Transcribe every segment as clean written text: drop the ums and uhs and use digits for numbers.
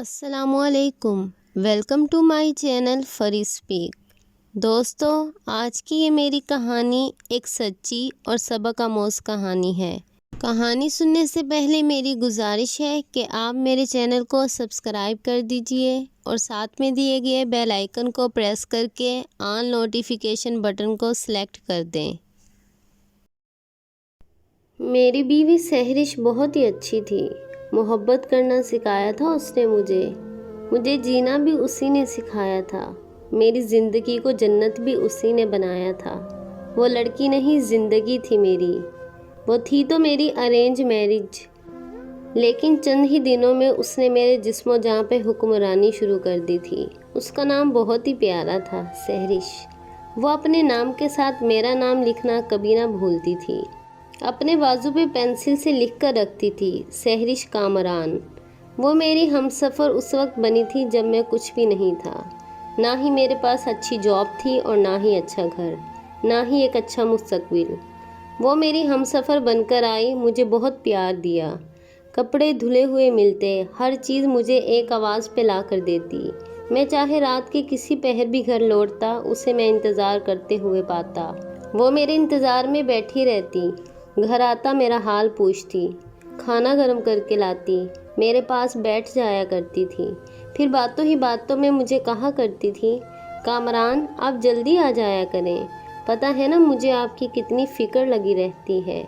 السلام علیکم، welcome to my channel Free Speak. دوستو، آج کی یہ میری کہانی ایک سچی اور سبق آموز کہانی ہے۔ کہانی سننے سے پہلے میری گزارش ہے کہ آپ میرے چینل کو سبسکرائب کر دیجئے اور ساتھ میں دیے گئے بیل آئیکن کو پریس کر کے آن نوٹیفیکیشن بٹن کو سلیکٹ کر دیں۔ میری بیوی سہرش بہت ہی اچھی تھی۔ محبت کرنا سکھایا تھا اس نے مجھے جینا بھی اسی نے سکھایا تھا۔ میری زندگی کو جنت بھی اسی نے بنایا تھا۔ وہ لڑکی نہیں، زندگی تھی میری۔ وہ تھی تو میری ارینج میرج، لیکن چند ہی دنوں میں اس نے میرے جسم و جاں پہ حکمرانی شروع کر دی تھی۔ اس کا نام بہت ہی پیارا تھا، سہرش۔ وہ اپنے نام کے ساتھ میرا نام لکھنا کبھی نہ بھولتی تھی۔ اپنے بازو پہ پینسل سے لکھ کر رکھتی تھی، سہرش کامران۔ وہ میری ہمسفر اس وقت بنی تھی جب میں کچھ بھی نہیں تھا۔ نہ ہی میرے پاس اچھی جاب تھی اور نہ ہی اچھا گھر، نہ ہی ایک اچھا مستقبل۔ وہ میری ہمسفر بن کر آئی، مجھے بہت پیار دیا۔ کپڑے دھلے ہوئے ملتے، ہر چیز مجھے ایک آواز پہ لا کر دیتی۔ میں چاہے رات کے کسی پہر بھی گھر لوٹتا، اسے میں انتظار کرتے ہوئے پاتا۔ وہ میرے انتظار میں بیٹھی رہتی، گھر آتا میرا حال پوچھتی، کھانا گرم کر کے لاتی، میرے پاس بیٹھ جایا کرتی تھی۔ پھر باتوں ہی باتوں میں مجھے کہا کرتی تھی، کامران آپ جلدی آ جایا کریں، پتہ ہے نا مجھے آپ کی کتنی فکر لگی رہتی ہے۔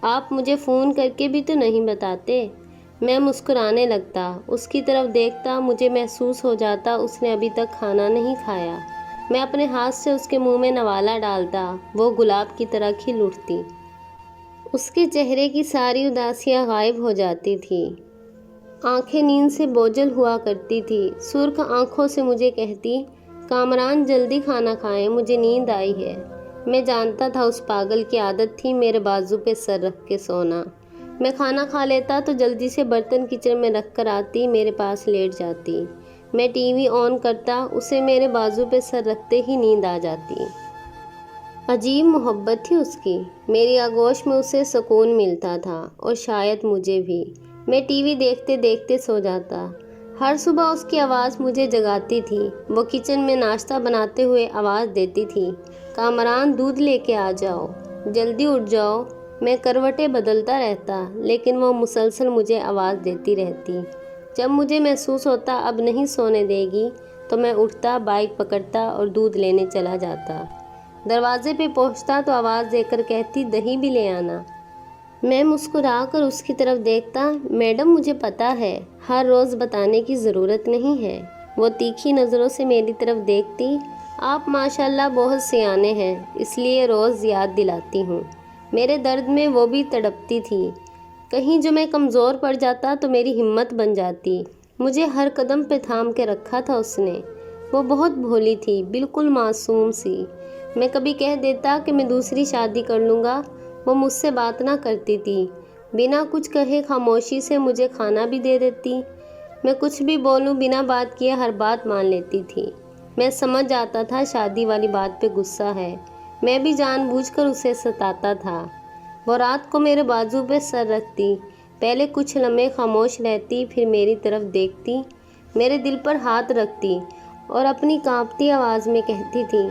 آپ مجھے فون کر کے بھی تو نہیں بتاتے۔ میں مسکرانے لگتا، اس کی طرف دیکھتا، مجھے محسوس ہو جاتا اس نے ابھی تک کھانا نہیں کھایا۔ میں اپنے ہاتھ سے اس کے منہ میں نوالا ڈالتا، وہ گلاب کی طرح کھل اٹھتی۔ اس کے چہرے کی ساری اداسیاں غائب ہو جاتی تھی۔ آنکھیں نیند سے بوجھل ہوا کرتی تھی۔ سرخ آنکھوں سے مجھے کہتی، کامران جلدی کھانا کھائیں، مجھے نیند آئی ہے۔ میں جانتا تھا اس پاگل کی عادت تھی میرے بازو پہ سر رکھ کے سونا۔ میں کھانا کھا لیتا تو جلدی سے برتن کچن میں رکھ کر آتی، میرے پاس لیٹ جاتی۔ میں ٹی وی آن کرتا، اسے میرے بازو پہ سر رکھتے ہی نیند آ جاتی۔ عجیب محبت تھی اس کی۔ میری آغوش میں اسے سکون ملتا تھا اور شاید مجھے بھی۔ میں ٹی وی دیکھتے دیکھتے سو جاتا۔ ہر صبح اس کی آواز مجھے جگاتی تھی۔ وہ کچن میں ناشتہ بناتے ہوئے آواز دیتی تھی، کامران دودھ لے کے آ جاؤ، جلدی اٹھ جاؤ۔ میں کروٹیں بدلتا رہتا، لیکن وہ مسلسل مجھے آواز دیتی رہتی۔ جب مجھے محسوس ہوتا اب نہیں سونے دے گی تو میں اٹھتا، بائک پکڑتا اور دودھ لینے چلا جاتا۔ دروازے پہ پہنچتا تو آواز دے کر کہتی، دہی بھی لے آنا۔ میں مسکرا کر اس کی طرف دیکھتا، میڈم مجھے پتہ ہے، ہر روز بتانے کی ضرورت نہیں ہے۔ وہ تیکھی نظروں سے میری طرف دیکھتی، آپ ماشاءاللہ بہت سیانے ہیں، اس لیے روز یاد دلاتی ہوں۔ میرے درد میں وہ بھی تڑپتی تھی۔ کہیں جو میں کمزور پڑ جاتا تو میری ہمت بن جاتی۔ مجھے ہر قدم پہ تھام کے رکھا تھا اس نے۔ وہ بہت بھولی تھی، بالکل معصوم سی۔ میں کبھی کہہ دیتا کہ میں دوسری شادی کر لوں گا، وہ مجھ سے بات نہ کرتی تھی۔ بنا کچھ کہے خاموشی سے مجھے کھانا بھی دے دیتی۔ میں کچھ بھی بولوں بنا بات کیے ہر بات مان لیتی تھی۔ میں سمجھ جاتا تھا شادی والی بات پہ غصہ ہے، میں بھی جان بوجھ کر اسے ستاتا تھا۔ وہ رات کو میرے بازو پہ سر رکھتی، پہلے کچھ لمحے خاموش رہتی، پھر میری طرف دیکھتی، میرے دل پر ہاتھ رکھتی اور اپنی کانپتی آواز میں کہتی تھی،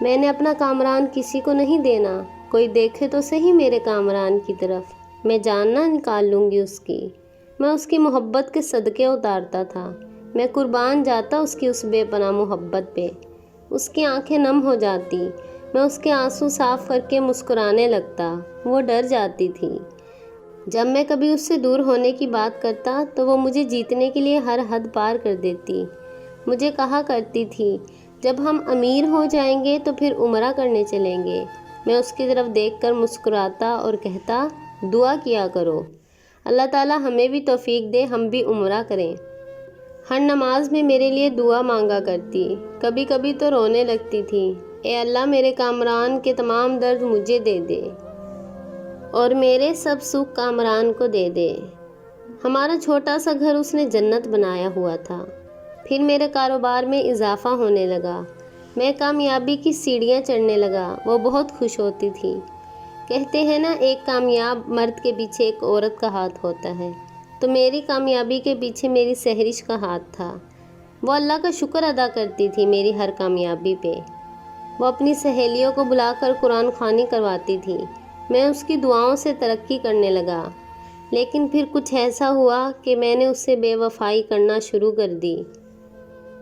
میں نے اپنا کامران کسی کو نہیں دینا، کوئی دیکھے تو صحیح میرے کامران کی طرف، میں جان نہ نکال لوں گی اس کی۔ میں اس کی محبت کے صدقے اتارتا تھا، میں قربان جاتا اس کی اس بے پناہ محبت پہ۔ اس کی آنکھیں نم ہو جاتی، میں اس کے آنسو صاف کر کے مسکرانے لگتا، وہ ڈر جاتی تھی۔ جب میں کبھی اس سے دور ہونے کی بات کرتا تو وہ مجھے جیتنے کے لیے ہر حد پار کر دیتی۔ مجھے کہا کرتی تھی، جب ہم امیر ہو جائیں گے تو پھر عمرہ کرنے چلیں گے۔ میں اس کی طرف دیکھ کر مسکراتا اور کہتا، دعا کیا کرو، اللہ تعالیٰ ہمیں بھی توفیق دے، ہم بھی عمرہ کریں۔ ہر نماز میں میرے لیے دعا مانگا کرتی، کبھی کبھی تو رونے لگتی تھی، اے اللہ میرے کامران کے تمام درد مجھے دے دے اور میرے سب سکھ کامران کو دے دے۔ ہمارا چھوٹا سا گھر اس نے جنت بنایا ہوا تھا۔ پھر میرے کاروبار میں اضافہ ہونے لگا، میں کامیابی کی سیڑھیاں چڑھنے لگا، وہ بہت خوش ہوتی تھی۔ کہتے ہیں نا ایک کامیاب مرد کے پیچھے ایک عورت کا ہاتھ ہوتا ہے۔ تو میری کامیابی کے پیچھے میری سہرش کا ہاتھ تھا۔ وہ اللہ کا شکر ادا کرتی تھی میری ہر کامیابی پہ۔ وہ اپنی سہیلیوں کو بلا کر قرآن خوانی کرواتی تھی۔ میں اس کی دعاؤں سے ترقی کرنے لگا، لیکن پھر کچھ ایسا ہوا کہ میں نے اس سے بے وفائی کرنا شروع کر دی۔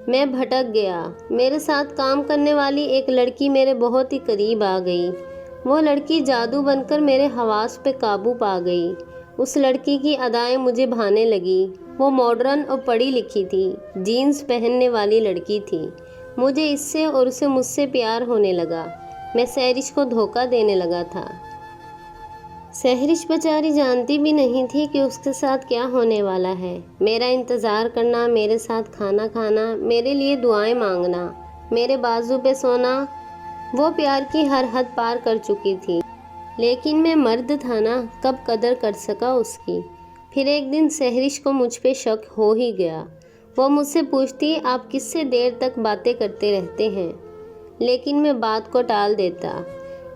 میں بھٹک گیا۔ میرے ساتھ کام کرنے والی ایک لڑکی میرے بہت ہی قریب آ گئی۔ وہ لڑکی جادو بن کر میرے حواس پہ قابو پا گئی۔ اس لڑکی کی ادائیں مجھے بھانے لگی۔ وہ ماڈرن اور پڑھی لکھی تھی، جینز پہننے والی لڑکی تھی۔ مجھے اس سے اور اسے مجھ سے پیار ہونے لگا۔ میں سہرش کو دھوکہ دینے لگا تھا۔ سہرش بیچاری جانتی بھی نہیں تھی کہ اس کے ساتھ کیا ہونے والا ہے۔ میرا انتظار کرنا، میرے ساتھ کھانا کھانا، میرے لیے دعائیں مانگنا، میرے بازو پہ سونا، وہ پیار کی ہر حد پار کر چکی تھی۔ لیکن میں مرد تھا نا، کب قدر کر سکا اس کی۔ پھر ایک دن سہرش کو مجھ پہ شک ہو ہی گیا۔ وہ مجھ سے پوچھتی، آپ کس سے دیر تک باتیں کرتے رہتے ہیں؟ لیکن میں بات کو ٹال دیتا۔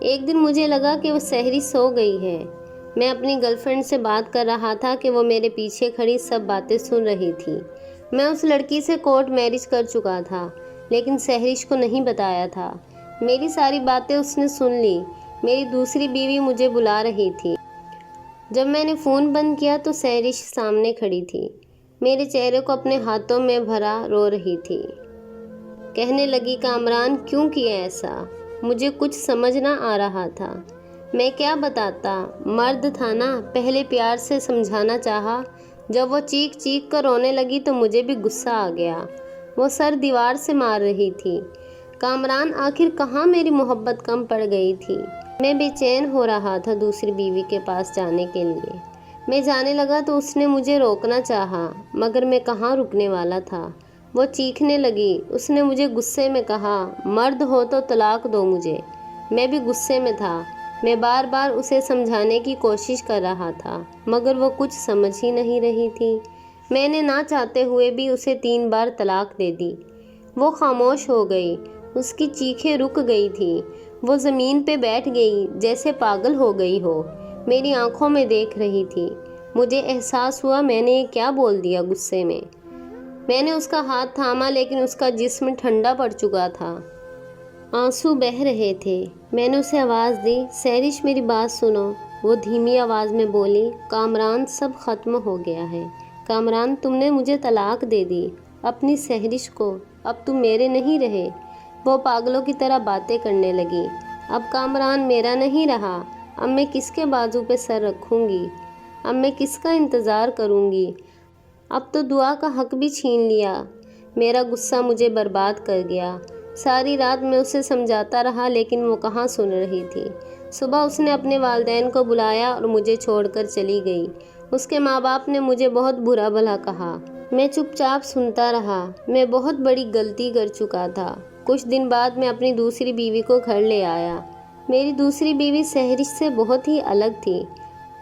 ایک دن مجھے لگا کہ وہ سہرش سو گئی ہے۔ میں اپنی گرل فرینڈ سے بات کر رہا تھا کہ وہ میرے پیچھے کھڑی سب باتیں سن رہی تھی۔ میں اس لڑکی سے کورٹ میرج کر چکا تھا، لیکن سہرش کو نہیں بتایا تھا۔ میری ساری باتیں اس نے سن لی۔ میری دوسری بیوی مجھے بلا رہی تھی۔ جب میں نے فون بند کیا تو سہرش سامنے کھڑی تھی، میرے چہرے کو اپنے ہاتھوں میں بھرا رو رہی تھی۔ کہنے لگی، کامران کیوں کیا ایسا؟ مجھے کچھ سمجھ نہ آ رہا تھا۔ میں کیا بتاتا، مرد تھا نا، پہلے پیار سے سمجھانا چاہا۔ جب وہ چیخ چیخ کر رونے لگی تو مجھے بھی غصہ آ گیا۔ وہ سر دیوار سے مار رہی تھی۔ کامران آخر کہاں میری محبت کم پڑ گئی تھی؟ میں بے چین ہو رہا تھا دوسری بیوی کے پاس جانے کے لیے۔ میں جانے لگا تو اس نے مجھے روکنا چاہا، مگر میں کہاں رکنے والا تھا۔ وہ چیخنے لگی۔ اس نے مجھے غصے میں کہا، مرد ہو تو طلاق دو مجھے۔ میں بھی غصے میں تھا۔ میں بار بار اسے سمجھانے کی کوشش کر رہا تھا، مگر وہ کچھ سمجھ ہی نہیں رہی تھی۔ میں نے نہ چاہتے ہوئے بھی اسے 3 بار طلاق دے دی۔ وہ خاموش ہو گئی۔ اس کی چیخیں رک گئی تھیں۔ وہ زمین پہ بیٹھ گئی جیسے پاگل ہو گئی ہو۔ میری آنکھوں میں دیکھ رہی تھی۔ مجھے احساس ہوا میں نے یہ کیا بول دیا غصے میں۔ میں نے اس کا ہاتھ تھاما، لیکن اس کا جسم ٹھنڈا پڑ چکا تھا۔ آنسو بہہ رہے تھے۔ میں نے اسے آواز دی، سہرش میری بات سنو۔ وہ دھیمی آواز میں بولی، کامران سب ختم ہو گیا ہے۔ کامران تم نے مجھے طلاق دے دی، اپنی سہرش کو، اب تم میرے نہیں رہے۔ وہ پاگلوں کی طرح باتیں کرنے لگی۔ اب کامران میرا نہیں رہا، اب میں کس کے بازو پہ سر رکھوں گی؟ اب میں کس کا انتظار کروں گی؟ اب تو دعا کا حق بھی چھین لیا۔ میرا غصہ مجھے برباد کر گیا۔ ساری رات میں اسے سمجھاتا رہا، لیکن وہ کہاں سن رہی تھی۔ صبح اس نے اپنے والدین کو بلایا اور مجھے چھوڑ کر چلی گئی۔ اس کے ماں باپ نے مجھے بہت برا بھلا کہا۔ میں چپ چاپ سنتا رہا۔ میں بہت بڑی غلطی کر چکا تھا۔ کچھ دن بعد میں اپنی دوسری بیوی کو گھر لے آیا۔ میری دوسری بیوی سہرش سے بہت ہی الگ تھی۔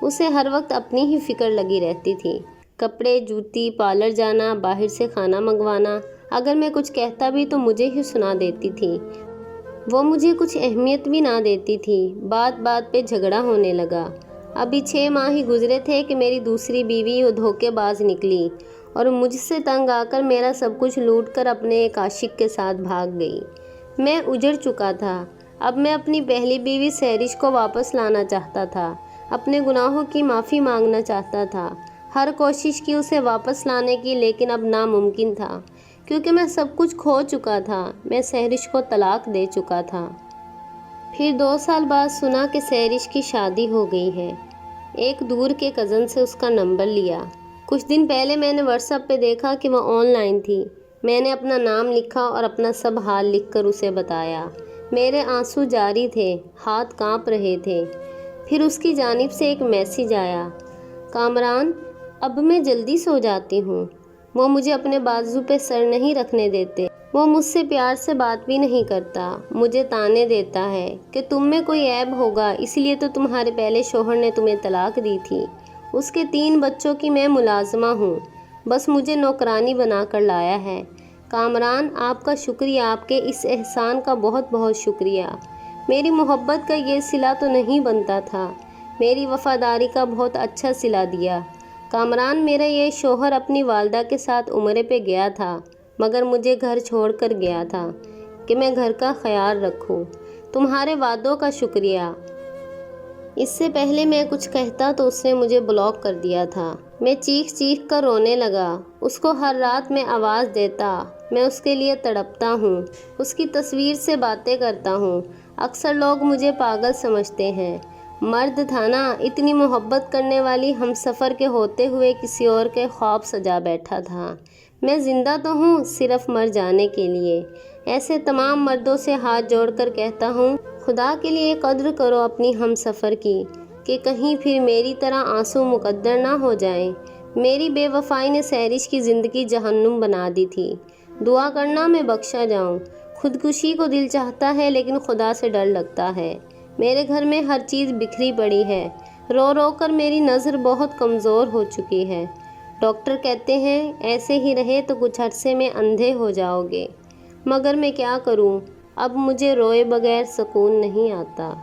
اسے ہر وقت اپنی ہی فکر لگی رہتی تھی۔ کپڑے، جوتی، پارلر جانا، باہر سے کھانا منگوانا۔ اگر میں کچھ کہتا بھی تو مجھے ہی سنا دیتی تھی۔ وہ مجھے کچھ اہمیت بھی نہ دیتی تھی۔ بات بات پہ جھگڑا ہونے لگا۔ ابھی 6 ماہ ہی گزرے تھے کہ میری دوسری بیوی وہ دھوکے باز نکلی اور مجھ سے تنگ آ کر میرا سب کچھ لوٹ کر اپنے ایک عاشق کے ساتھ بھاگ گئی۔ میں اجڑ چکا تھا۔ اب میں اپنی پہلی بیوی سہرش کو واپس لانا چاہتا تھا، اپنے گناہوں کی معافی مانگنا چاہتا تھا۔ ہر کوشش کی اسے واپس لانے کی، لیکن اب ناممکن تھا، کیونکہ میں سب کچھ کھو چکا تھا۔ میں سہرش کو طلاق دے چکا تھا۔ پھر 2 سال بعد سنا کہ سہرش کی شادی ہو گئی ہے۔ ایک دور کے کزن سے اس کا نمبر لیا۔ کچھ دن پہلے میں نے واٹس ایپ پہ دیکھا کہ وہ آن لائن تھی۔ میں نے اپنا نام لکھا اور اپنا سب حال لکھ کر اسے بتایا۔ میرے آنسو جاری تھے، ہاتھ کانپ رہے تھے۔ پھر اس کی جانب سے ایک میسیج آیا، کامران اب میں جلدی سو جاتی ہوں۔ وہ مجھے اپنے بازو پہ سر نہیں رکھنے دیتے۔ وہ مجھ سے پیار سے بات بھی نہیں کرتا۔ مجھے تانے دیتا ہے کہ تم میں کوئی عیب ہوگا، اس لیے تو تمہارے پہلے شوہر نے تمہیں طلاق دی تھی۔ اس کے 3 بچوں کی میں ملازمہ ہوں، بس مجھے نوکرانی بنا کر لایا ہے۔ کامران آپ کا شکریہ، آپ کے اس احسان کا بہت بہت شکریہ۔ میری محبت کا یہ صلہ تو نہیں بنتا تھا، میری وفاداری کا بہت اچھا صلہ دیا۔ کامران میرا یہ شوہر اپنی والدہ کے ساتھ عمرے پہ گیا تھا، مگر مجھے گھر چھوڑ کر گیا تھا کہ میں گھر کا خیال رکھوں۔ تمہارے وعدوں کا شکریہ۔ اس سے پہلے میں کچھ کہتا تو اس نے مجھے بلاک کر دیا تھا۔ میں چیخ چیخ کر رونے لگا۔ اس کو ہر رات میں آواز دیتا، میں اس کے لیے تڑپتا ہوں، اس کی تصویر سے باتیں کرتا ہوں۔ اکثر لوگ مجھے پاگل سمجھتے ہیں۔ مرد تھا نا، اتنی محبت کرنے والی ہم سفر کے ہوتے ہوئے کسی اور کے خواب سجا بیٹھا تھا۔ میں زندہ تو ہوں صرف مر جانے کے لیے۔ ایسے تمام مردوں سے ہاتھ جوڑ کر کہتا ہوں، خدا کے لیے قدر کرو اپنی ہم سفر کی، کہ کہیں پھر میری طرح آنسو مقدر نہ ہو جائیں۔ میری بے وفائی نے سحرش کی زندگی جہنم بنا دی تھی۔ دعا کرنا میں بخشا جاؤں۔ خودکشی کو دل چاہتا ہے لیکن خدا سے ڈر لگتا ہے۔ میرے گھر میں ہر چیز بکھری پڑی ہے۔ رو رو کر میری نظر بہت کمزور ہو چکی ہے۔ ڈاکٹر کہتے ہیں ایسے ہی رہے تو کچھ عرصے میں اندھے ہو جاؤ گے، مگر میں کیا کروں، اب مجھے روئے بغیر سکون نہیں آتا۔